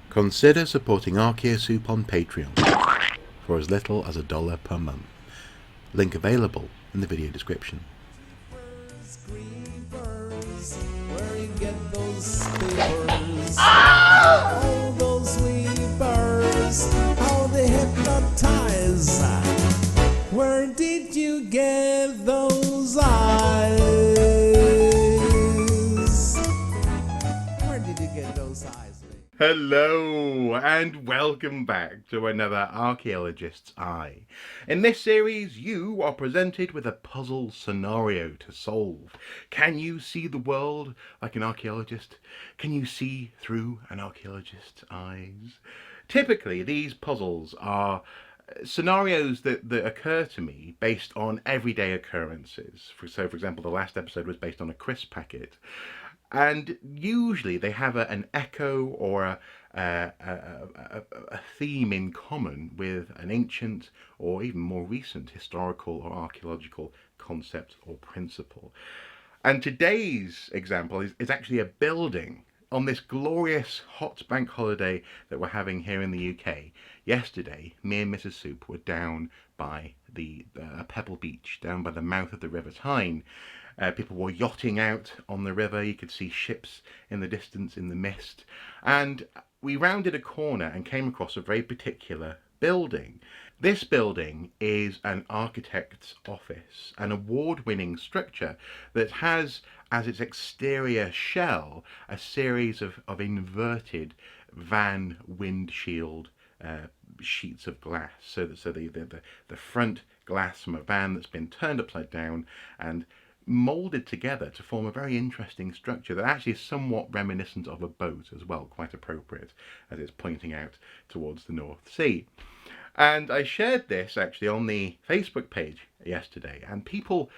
Consider supporting Archaeosoup on Patreon for as little as $1 per month. Link available in the video description. Where you get those papers? All those weavers, how they hypnotize. Where did you get those eyes? Where did you get those eyes, Lee? Hello and welcome back to another Archaeologist's Eye. In this series you are presented with a puzzle scenario to solve. Can you see the world like an archaeologist? Can you see through an archaeologist's eyes? Typically these puzzles are scenarios that occur to me based on everyday occurrences. So for example, the last episode was based on a crisp packet. And usually they have an echo or a theme in common with an ancient or even more recent historical or archaeological concept or principle. And today's example is actually a building on this glorious hot bank holiday that we're having here in the UK. Yesterday, me and Mrs. Soup were down by the Pebble Beach, down by the mouth of the River Tyne. People were yachting out on the river. You could see ships in the distance in the mist. And we rounded a corner and came across a very particular building. This building is an architect's office, an award-winning structure that has as its exterior shell a series of inverted van windshield sheets of glass. So the front glass from a van that's been turned upside down and moulded together to form a very interesting structure that actually is somewhat reminiscent of a boat as well, quite appropriate as it's pointing out towards the North Sea. And I shared this actually on the Facebook page yesterday, and people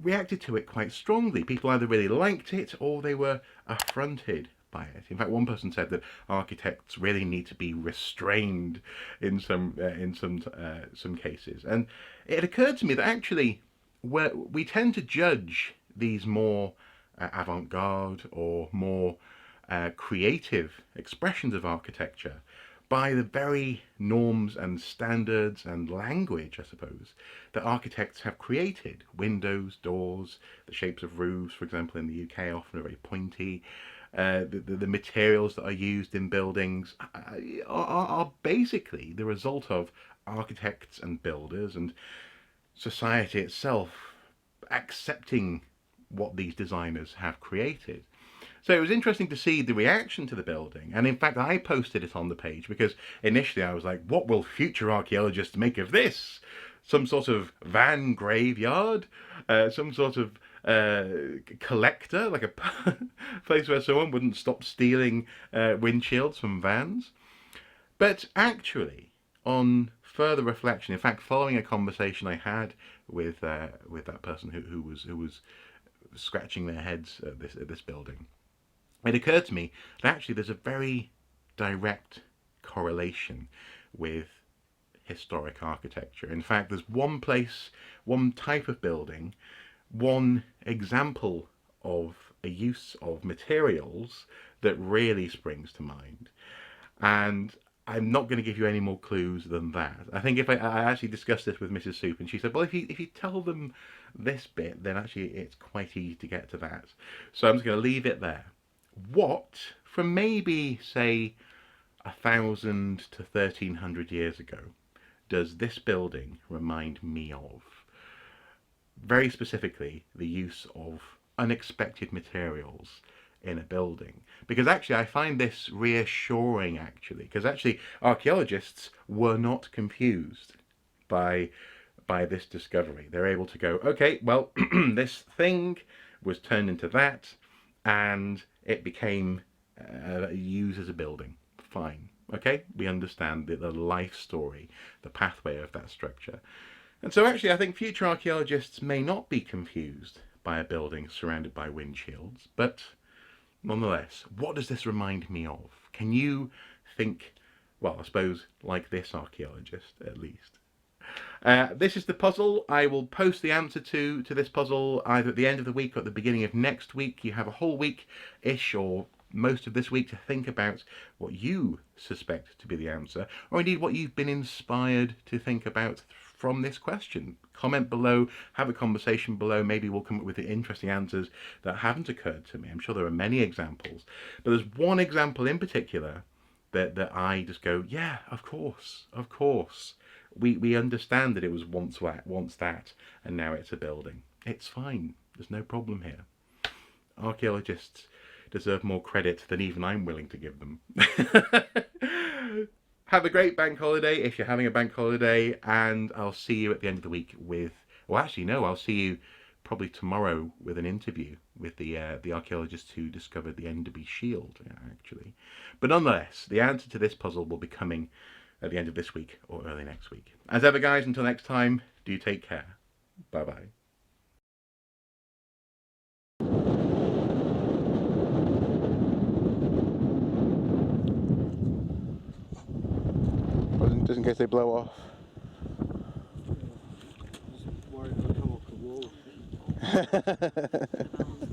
reacted to it quite strongly. People either really liked it or they were affronted by it. In fact, one person said that architects really need to be restrained in some cases. And it occurred to me that actually we tend to judge these more avant-garde or more creative expressions of architecture by the very norms and standards and language, I suppose, that architects have created. Windows, doors, the shapes of roofs, for example, in the UK often are very pointy. The materials that are used in buildings are basically the result of architects and builders and society itself accepting what these designers have created. So it was interesting to see the reaction to the building, and in fact I posted it on the page because initially I was like, what will future archaeologists make of this? Some sort of van graveyard? Some sort of collector, like a place where someone wouldn't stop stealing windshields from vans? But actually, on further reflection, in fact, following a conversation I had with that person who was scratching their heads at this building, it occurred to me that actually there's a very direct correlation with historic architecture. In fact, there's one place, one type of building, one example of a use of materials that really springs to mind. And I'm not going to give you any more clues than that. I think if I actually discussed this with Mrs. Soup, and she said, well, if you tell them this bit, then actually it's quite easy to get to that. So I'm just going to leave it there. What, from maybe, say, 1,000 to 1,300 years ago, does this building remind me of? Very specifically, the use of unexpected materials in a building. Because actually I find this reassuring, actually, because actually archaeologists were not confused by this discovery. They're able to go, okay, well, this thing was turned into that and it became used as a building. Fine. Okay, we understand the life story, the pathway of that structure. And so actually I think future archaeologists may not be confused by a building surrounded by windshields, but nonetheless, what does this remind me of? Can you think, well, I suppose, like this archaeologist, at least? This is the puzzle. I will post the answer to this puzzle either at the end of the week or at the beginning of next week. You have a whole week-ish or most of this week to think about what you suspect to be the answer, or indeed what you've been inspired to think about from this question. Comment below, have a conversation below. Maybe we'll come up with interesting answers that haven't occurred to me. I'm sure there are many examples, but there's one example in particular that I just go, yeah, of course, of course. We understand that it was once that, and now it's a building. It's fine. There's no problem here. Archaeologists deserve more credit than even I'm willing to give them. Have a great bank holiday if you're having a bank holiday, and I'll see you at the end of the week with, well, actually, no, I'll see you probably tomorrow with an interview with the archaeologist who discovered the Enderby Shield, actually. But nonetheless, the answer to this puzzle will be coming at the end of this week or early next week. As ever, guys, until next time, do take care. Bye-bye. Just in case they blow off. Just worried they'll come off the wall.